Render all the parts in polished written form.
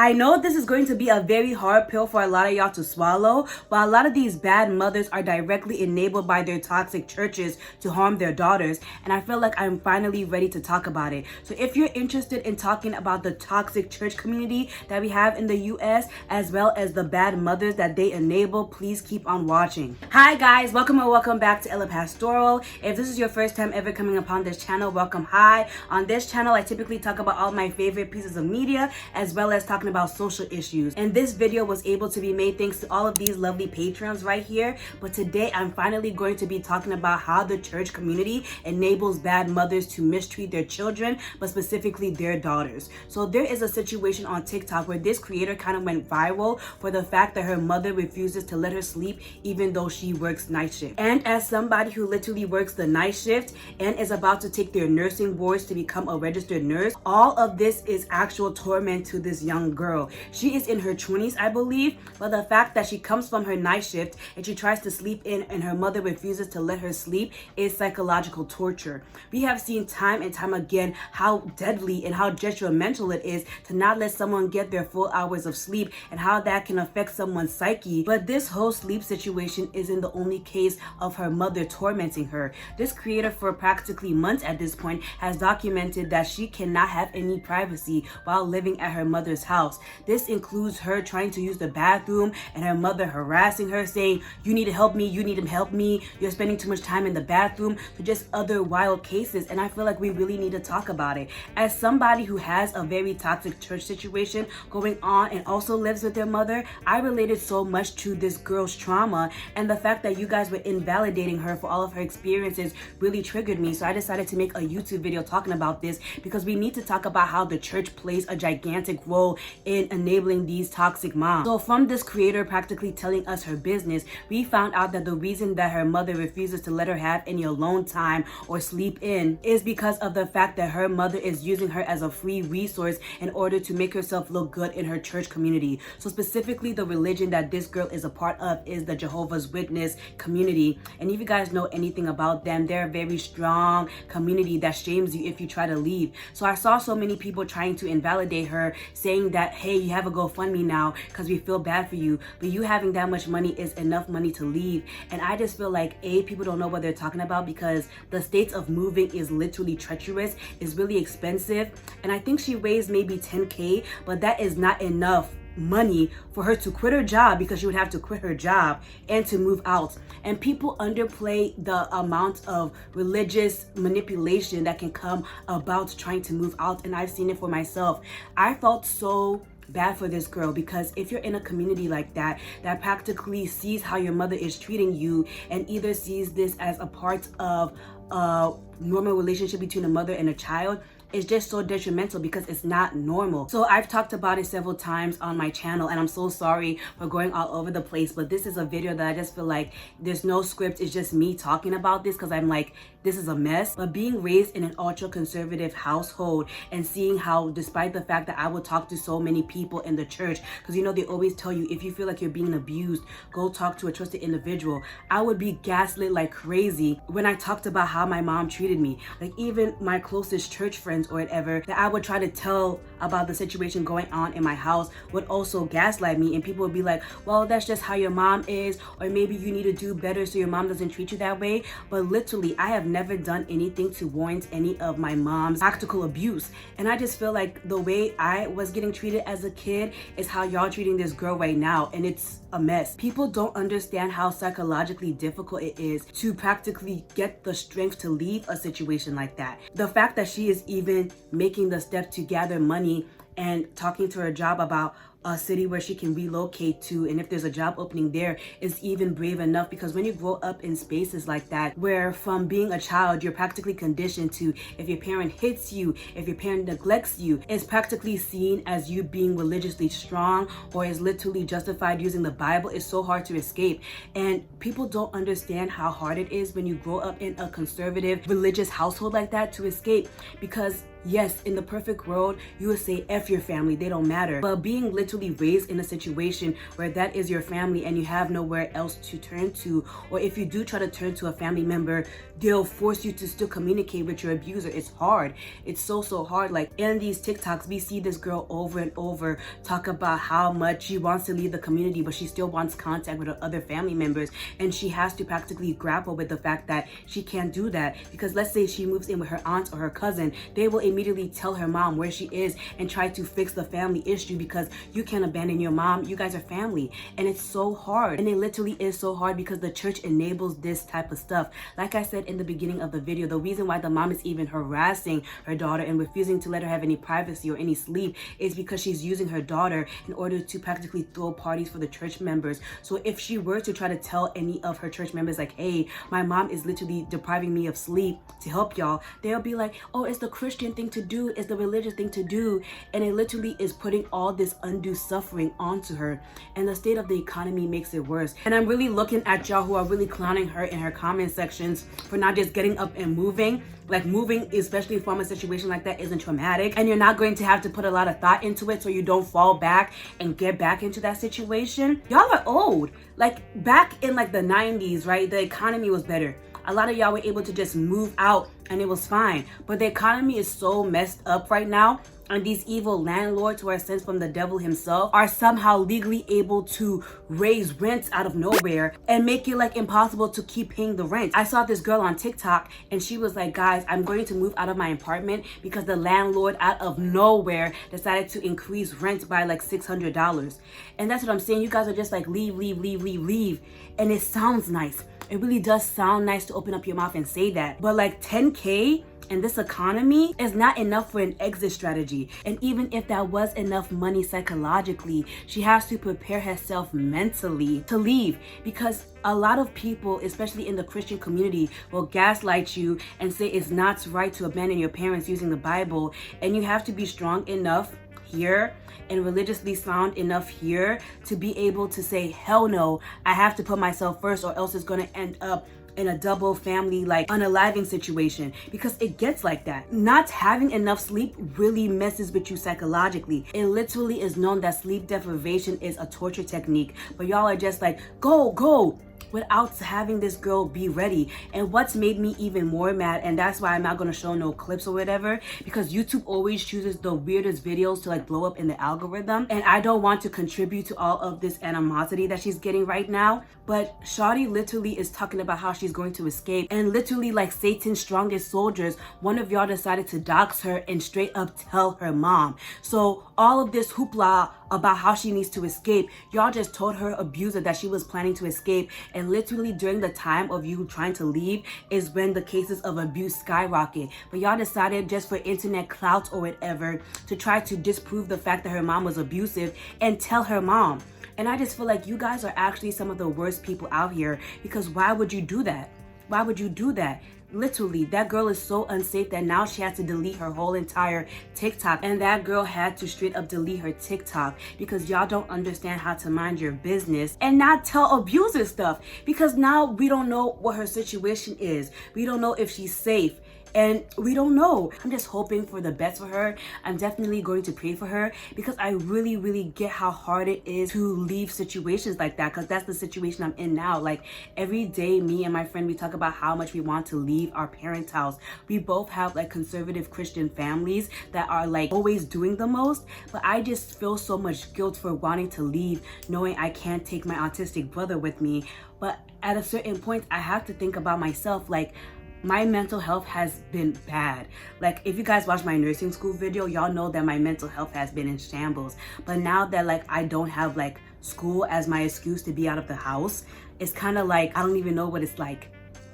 I know this is going to be a very hard pill for a lot of y'all to swallow, but a lot of these bad mothers are directly enabled by their toxic churches to harm their daughters, and I feel like I'm finally ready to talk about it. So if you're interested in talking about the toxic church community that we have in the US, as well as the bad mothers that they enable, please keep on watching. Hi guys, welcome and welcome back to Ella Pastoral. If this is your first time ever coming upon this channel, welcome. Hi. On this channel, I typically talk about all my favorite pieces of media, as well as talking about social issues. And this video was able to be made thanks to all of these lovely patrons right here. But today I'm finally going to be talking about how the church community enables bad mothers to mistreat their children, but specifically their daughters. So there is a situation on TikTok where this creator kind of went viral for the fact that her mother refuses to let her sleep even though she works night shift. And as somebody who literally works the night shift and is about to take their nursing boards to become a registered nurse, all of this is actual torment to this young girl. She is in her 20s, I believe, but the fact that she comes from her night shift and she tries to sleep in and her mother refuses to let her sleep is psychological torture. We have seen time and time again how deadly and how detrimental it is to not let someone get their full hours of sleep and how that can affect someone's psyche. But this whole sleep situation isn't the only case of her mother tormenting her. This creator, for practically months at this point, has documented that she cannot have any privacy while living at her mother's house. This includes her trying to use the bathroom and her mother harassing her, saying, "You need to help me, you need to help me, you're spending too much time in the bathroom," to just other wild cases. And I feel like we really need to talk about it. As somebody who has a very toxic church situation going on and also lives with their mother, I related so much to this girl's trauma, and the fact that you guys were invalidating her for all of her experiences really triggered me. So I decided to make a YouTube video talking about this, because we need to talk about how the church plays a gigantic role in enabling these toxic moms. So from this creator practically telling us her business, we found out that the reason that her mother refuses to let her have any alone time or sleep in is because of the fact that her mother is using her as a free resource in order to make herself look good in her church community. So specifically, the religion that this girl is a part of is the Jehovah's Witness community. And if you guys know anything about them, they're a very strong community that shames you if you try to leave. So I saw so many people trying to invalidate her, saying that, hey, you have a GoFundMe now because we feel bad for you, but you having that much money is enough money to leave. And I just feel like, A, people don't know what they're talking about, because the states of moving is literally treacherous, is really expensive. And I think she raised maybe 10K, but that is not enough money for her to quit her job, because she would have to quit her job and to move out. And people underplay the amount of religious manipulation that can come about trying to move out, and I've seen it for myself. I felt so bad for this girl, because if you're in a community like that practically sees how your mother is treating you and either sees this as a part of a normal relationship between a mother and a child, it's just so detrimental, because it's not normal. So I've talked about it several times on my channel, and I'm so sorry for going all over the place, but this is a video that I just feel like there's no script. It's just me talking about this because I'm like, this is a mess. But being raised in an ultra conservative household and seeing how, despite the fact that I would talk to so many people in the church, because you know they always tell you, if you feel like you're being abused, go talk to a trusted individual. I would be gaslit like crazy when I talked about how my mom treated me. Like, even my closest church friends or whatever that I would try to tell about the situation going on in my house would also gaslight me, and people would be like, well, that's just how your mom is, or maybe you need to do better so your mom doesn't treat you that way. But literally, I have never done anything to warrant any of my mom's practical abuse, and I just feel like the way I was getting treated as a kid is how y'all treating this girl right now, and it's a mess. People don't understand how psychologically difficult it is to practically get the strength to leave a situation like that. The fact that she is even making the step to gather money and talking to her job about a city where she can relocate to, and if there's a job opening there, is even brave enough, because when you grow up in spaces like that, where from being a child you're practically conditioned to, if your parent hits you, if your parent neglects you, it's practically seen as you being religiously strong, or is literally justified using the Bible. It's so hard to escape, and people don't understand how hard it is when you grow up in a conservative religious household like that to escape. Because yes, in the perfect world you would say F your family, they don't matter, but being literally literally raised in a situation where that is your family and you have nowhere else to turn to, or if you do try to turn to a family member, they'll force you to still communicate with your abuser. It's hard. It's so hard. Like in these TikToks, we see this girl over and over talk about how much she wants to leave the community, but she still wants contact with her other family members, and she has to practically grapple with the fact that she can't do that, because let's say she moves in with her aunt or her cousin, they will immediately tell her mom where she is and try to fix the family issue, because you can't abandon your mom. You guys are family. And it's so hard, and it literally is so hard because the church enables this type of stuff. Like I said in the beginning of the video, the reason why the mom is even harassing her daughter and refusing to let her have any privacy or any sleep is because she's using her daughter in order to practically throw parties for the church members. So if she were to try to tell any of her church members like, hey, my mom is literally depriving me of sleep to help y'all, they'll be like, oh, it's the Christian thing to do, it's the religious thing to do. And it literally is putting all this undue suffering onto her, and the state of the economy makes it worse. And I'm really looking at y'all who are really clowning her in her comment sections for not just getting up and moving. Like, moving, especially from a situation like that, isn't traumatic, and you're not going to have to put a lot of thought into it so you don't fall back and get back into that situation. Y'all are old. Like back in like the 90s, right? The economy was better. A lot of y'all were able to just move out and it was fine. But the economy is so messed up right now, and these evil landlords who are sent from the devil himself are somehow legally able to raise rents out of nowhere and make it like impossible to keep paying the rent. I saw this girl on TikTok and she was like, guys, I'm going to move out of my apartment because the landlord out of nowhere decided to increase rent by like $600. And that's what I'm saying. You guys are just like, leave. And it sounds nice. It really does sound nice to open up your mouth and say that. But like 10K in this economy is not enough for an exit strategy. And even if that was enough money psychologically, she has to prepare herself mentally to leave, because a lot of people, especially in the Christian community, will gaslight you and say it's not right to abandon your parents using the Bible. And you have to be strong enough here and religiously sound enough here to be able to say, hell no, I have to put myself first, or else it's going to end up in a double family like unaliving situation, because it gets like that. Not having enough sleep really messes with you psychologically. It literally is known that sleep deprivation is a torture technique, but y'all are just like, go, without having this girl be ready. And what's made me even more mad, and that's why I'm not gonna show no clips or whatever, because YouTube always chooses the weirdest videos to like blow up in the algorithm, and I don't want to contribute to all of this animosity that she's getting right now. But Shawty literally is talking about how she's going to escape, and literally like Satan's strongest soldiers, one of y'all decided to dox her and straight up tell her mom. So all of this hoopla about how she needs to escape, y'all just told her abuser that she was planning to escape, and literally during the time of you trying to leave is when the cases of abuse skyrocket. But y'all decided, just for internet clout or whatever, to try to disprove the fact that her mom was abusive and tell her mom. And I just feel like you guys are actually some of the worst people out here, because why would you do that? Why would you do that? Literally, that girl is so unsafe that now she has to delete her whole entire TikTok. And that girl had to straight up delete her TikTok because y'all don't understand how to mind your business and not tell abuser stuff. Because now we don't know what her situation is. We don't know if she's safe. And we don't know. I'm just hoping for the best for her. I'm definitely going to pray for her, because I really get how hard it is to leave situations like that, because that's the situation I'm in now. Like every day, me and my friend, we talk about how much we want to leave our parents' house. We both have like conservative Christian families that are like always doing the most, but I just feel so much guilt for wanting to leave, knowing I can't take my autistic brother with me. But at a certain point, I have to think about myself. Like, my mental health has been bad. Like, if you guys watch my nursing school video, y'all know that my mental health has been in shambles. But now that like I don't have like school as my excuse to be out of the house, it's kind of like, I don't even know what it's like.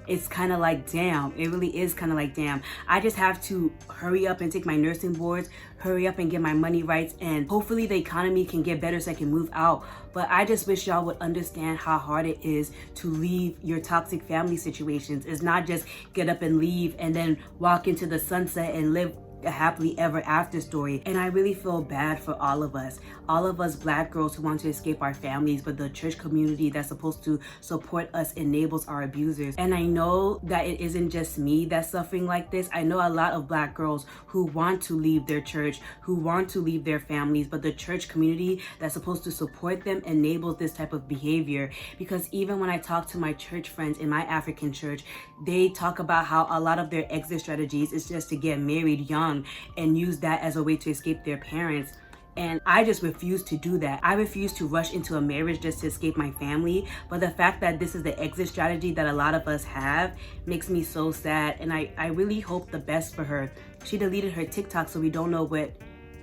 It's kind of like, damn. It really is kind of like, damn. I just have to hurry up and take my nursing boards, hurry up and get my money rights, and hopefully the economy can get better so I can move out. But I just wish y'all would understand how hard it is to leave your toxic family situations. It's not just get up and leave and then walk into the sunset and live a happily ever after story. And I really feel bad for all of us Black girls who want to escape our families, but the church community that's supposed to support us enables our abusers. And I know that it isn't just me that's suffering like this. I know a lot of Black girls who want to leave their church, who want to leave their families, but the church community that's supposed to support them enables this type of behavior. Because even when I talk to my church friends in my African church, they talk about how a lot of their exit strategies is just to get married young and use that as a way to escape their parents. And I just refuse to do that. I refuse to rush into a marriage just to escape my family. But the fact that this is the exit strategy that a lot of us have makes me so sad. And I really hope the best for her. She deleted her TikTok, so we don't know what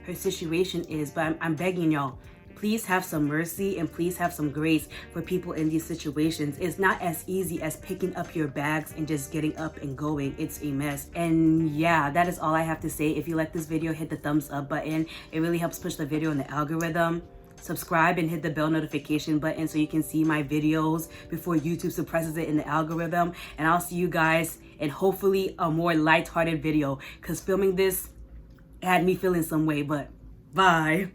her situation is. But I'm begging y'all, please have some mercy and please have some grace for people in these situations. It's not as easy as picking up your bags and just getting up and going. It's a mess. And yeah, that is all I have to say. If you like this video, hit the thumbs up button. It really helps push the video in the algorithm. Subscribe and hit the bell notification button so you can see my videos before YouTube suppresses it in the algorithm. And I'll see you guys in hopefully a more lighthearted video, because filming this had me feeling some way, but bye.